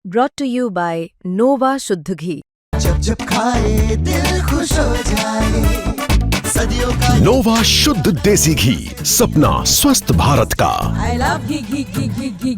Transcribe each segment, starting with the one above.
brought to you by Nova शुद्ध घी। जब जब खाए दिल खुश हो जाए, सदियों का नोवा शुद्ध देसी घी, सपना स्वस्थ भारत का। I love घी।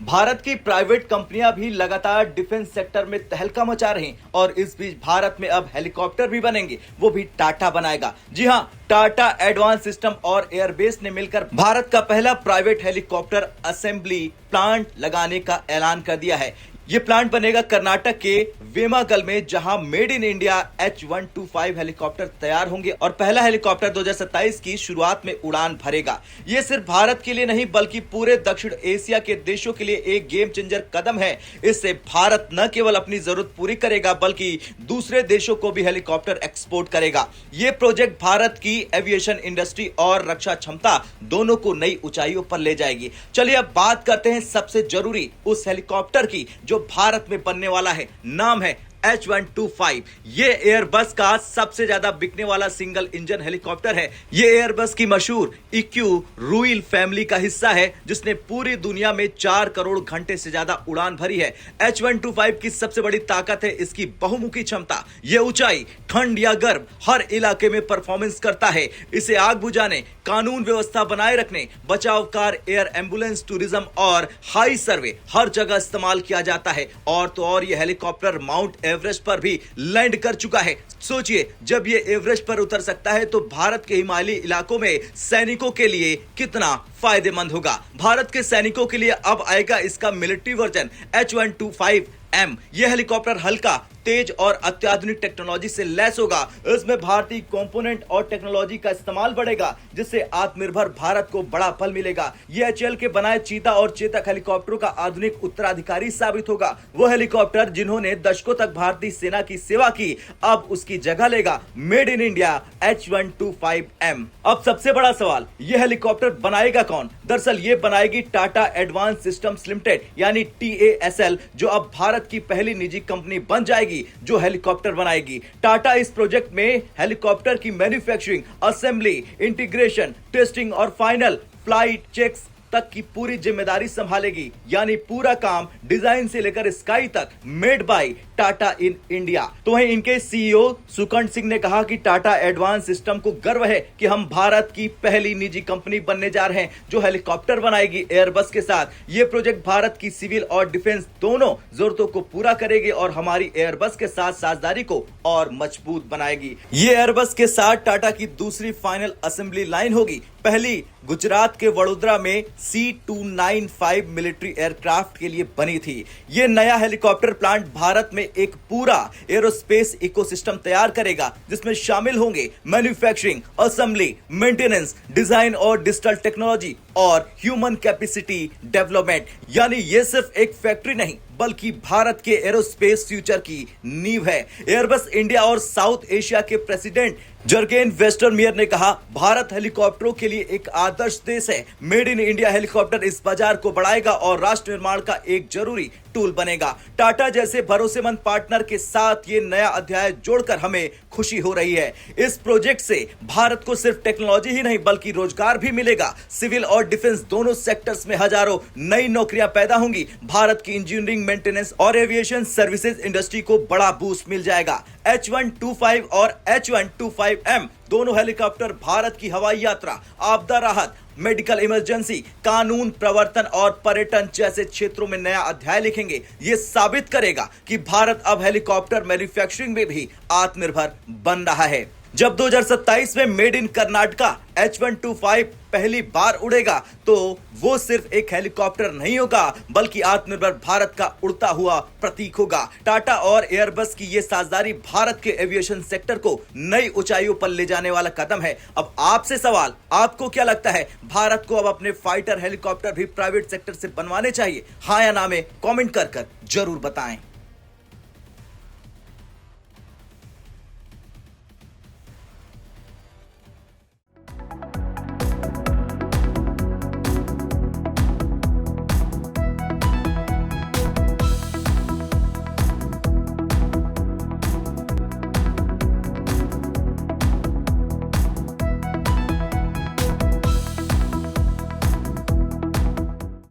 भारत की प्राइवेट कंपनियां भी लगातार डिफेंस सेक्टर में तहलका मचा रही हैं और इस बीच भारत में अब हेलीकॉप्टर भी बनेंगे, वो भी टाटा बनाएगा। जी हां, टाटा एडवांस सिस्टम और एयरबेस ने मिलकर भारत का पहला प्राइवेट हेलीकॉप्टर असेंबली प्लांट लगाने का ऐलान कर दिया है। ये प्लांट बनेगा कर्नाटक के वेमागल में, जहां made in India H125 helicopter तैयार होंगे और पहला हेलीकॉप्टर 2027 की शुरुआत में उड़ान भरेगा। ये सिर्फ भारत के लिए नहीं बल्कि पूरे दक्षिण एशिया के देशों के लिए एक गेम चेंजर कदम है। इससे भारत न केवल अपनी जरूरत पूरी करेगा बल्कि दूसरे देशों को भी हेलीकॉप्टर एक्सपोर्ट करेगा। ये प्रोजेक्ट भारत की एविएशन इंडस्ट्री और रक्षा क्षमता दोनों को नई ऊंचाइयों पर ले जाएगी। चलिए अब बात करते हैं सबसे जरूरी उस हेलीकॉप्टर की जो भारत में बनने वाला है। नाम है H125। ये एयरबस का सबसे ज्यादा बिकने वाला सिंगल इंजन हेलीकॉप्टर है। ये एयरबस की मशहूर इक्यू रूइल फैमिली का हिस्सा है, जिसने पूरी दुनिया में 4 करोड़ घंटे से ज्यादा उड़ान भरी है। H125 की सबसे बड़ी ताकत है इसकी बहुमुखी क्षमता। ये ऊंचाई, ठंड या गर्म हर इलाके में परफॉर्मेंस करता है। इसे आग बुझाने, कानून व्यवस्था बनाए रखने, बचाव कार, एयर एम्बुलेंस, टूरिज्म और हाई सर्वे हर जगह इस्तेमाल किया जाता है। और तो और ये हेलीकॉप्टर माउंट एवरेस्ट पर भी लैंड कर चुका है। सोचिए, जब ये एवरेस्ट पर उतर सकता है तो भारत के हिमालयी इलाकों में सैनिकों के लिए कितना फायदेमंद होगा। भारत के सैनिकों के लिए अब आएगा इसका मिलिट्री वर्जन H125M। यह हेलीकॉप्टर हल्का, तेज और अत्याधुनिक टेक्नोलॉजी से लैस होगा। इसमें भारतीय कंपोनेंट और टेक्नोलॉजी का इस्तेमाल बढ़ेगा, जिससे आत्मनिर्भर भारत को बड़ा बल मिलेगा। यह HAL के बनाए चीता और चेतक हेलीकॉप्टरों का आधुनिक उत्तराधिकारी साबित होगा। वो हेलीकॉप्टर जिन्होंने दशकों तक भारतीय सेना की सेवा की, अब उसकी जगह लेगा मेड इन इंडिया H125M। अब सबसे बड़ा सवाल, यह हेलीकॉप्टर बनाएगा कौन? दरअसल ये बनाएगी टाटा एडवांस सिस्टम्स लिमिटेड यानी TASL, जो अब भारत की पहली निजी कंपनी बन जाएगी जो हेलीकॉप्टर बनाएगी। टाटा इस प्रोजेक्ट में हेलीकॉप्टर की मैन्युफैक्चरिंग, असेंबली, इंटीग्रेशन, टेस्टिंग और फाइनल फ्लाइट चेक्स तक की पूरी जिम्मेदारी संभालेगी। यानी पूरा काम डिजाइन से लेकर स्काई तक made by Tata in India. तो वहीं इनके CEO सुकंठ सिंह ने कहा कि टाटा एडवांस सिस्टम को गर्व है कि हम भारत की पहली निजी कंपनी बनने जा रहे हैं जो हेलीकॉप्टर बनाएगी एयरबस के साथ। ये प्रोजेक्ट भारत की सिविल और डिफेंस दोनों जरूरतों को पूरा करेगी और हमारी एयरबस के साथ साझेदारी को और मजबूत बनाएगी। ये एयरबस के साथ टाटा की दूसरी फाइनल असेंबली लाइन होगी। पहली गुजरात के वडोदरा में C295 मिलिट्री एयरक्राफ्ट के लिए बनी थी। यह नया हेलीकॉप्टर प्लांट भारत में एक पूरा एरोस्पेस इकोसिस्टम तैयार करेगा, जिसमें शामिल होंगे मैन्युफैक्चरिंग, असेंबली, मेंटेनेंस, डिजाइन और डिजिटल टेक्नोलॉजी और ह्यूमन कैपेसिटी डेवलपमेंट। यानी ये सिर्फ एक फैक्ट्री नहीं बल्कि भारत के एरोस्पेस फ्यूचर की नींव है। एयरबस इंडिया और साउथ एशिया के प्रेसिडेंट जर्गेन वेस्टरमियर ने कहा, भारत हेलीकॉप्टरों के लिए एक आदर्श देश है। मेड इन इंडिया हेलीकॉप्टर इस बाजार को बढ़ाएगा और राष्ट्र निर्माण का एक जरूरी टूल बनेगा। टाटा जैसे भरोसेमंद पार्टनर के साथ ये नया अध्याय जोड़कर हमें खुशी हो रही है। इस प्रोजेक्ट से भारत को सिर्फ टेक्नोलॉजी ही नहीं बल्कि रोजगार भी मिलेगा। सिविल और डिफेंस दोनों सेक्टर्स में हजारों नई नौकरियां पैदा होंगी। भारत की इंजीनियरिंग, मेंटेनेंस और एविएशन सर्विसेज इंडस्ट्री को बड़ा बूस्ट मिल जाएगा। H125 और H125M दोनों हेलीकॉप्टर भारत की हवाई यात्रा, आपदा राहत, मेडिकल इमरजेंसी, कानून प्रवर्तन और पर्यटन जैसे क्षेत्रों में नया अध्याय लिखेंगे। ये साबित करेगा कि भारत अब हेलीकॉप्टर मैन्युफैक्चरिंग में भी आत्मनिर्भर बन रहा है। जब 2027 में मेड इन कर्नाटका H125 पहली बार उड़ेगा तो वो सिर्फ एक हेलीकॉप्टर नहीं होगा बल्कि आत्मनिर्भर भारत का उड़ता हुआ प्रतीक होगा। टाटा और एयरबस की ये साझेदारी भारत के एविएशन सेक्टर को नई ऊंचाइयों पर ले जाने वाला कदम है। अब आपसे सवाल, आपको क्या लगता है, भारत को अब अपने फाइटर हेलीकॉप्टर भी प्राइवेट सेक्टर से बनवाने चाहिए? हाँ या ना में कमेंट कर जरूर बताएं।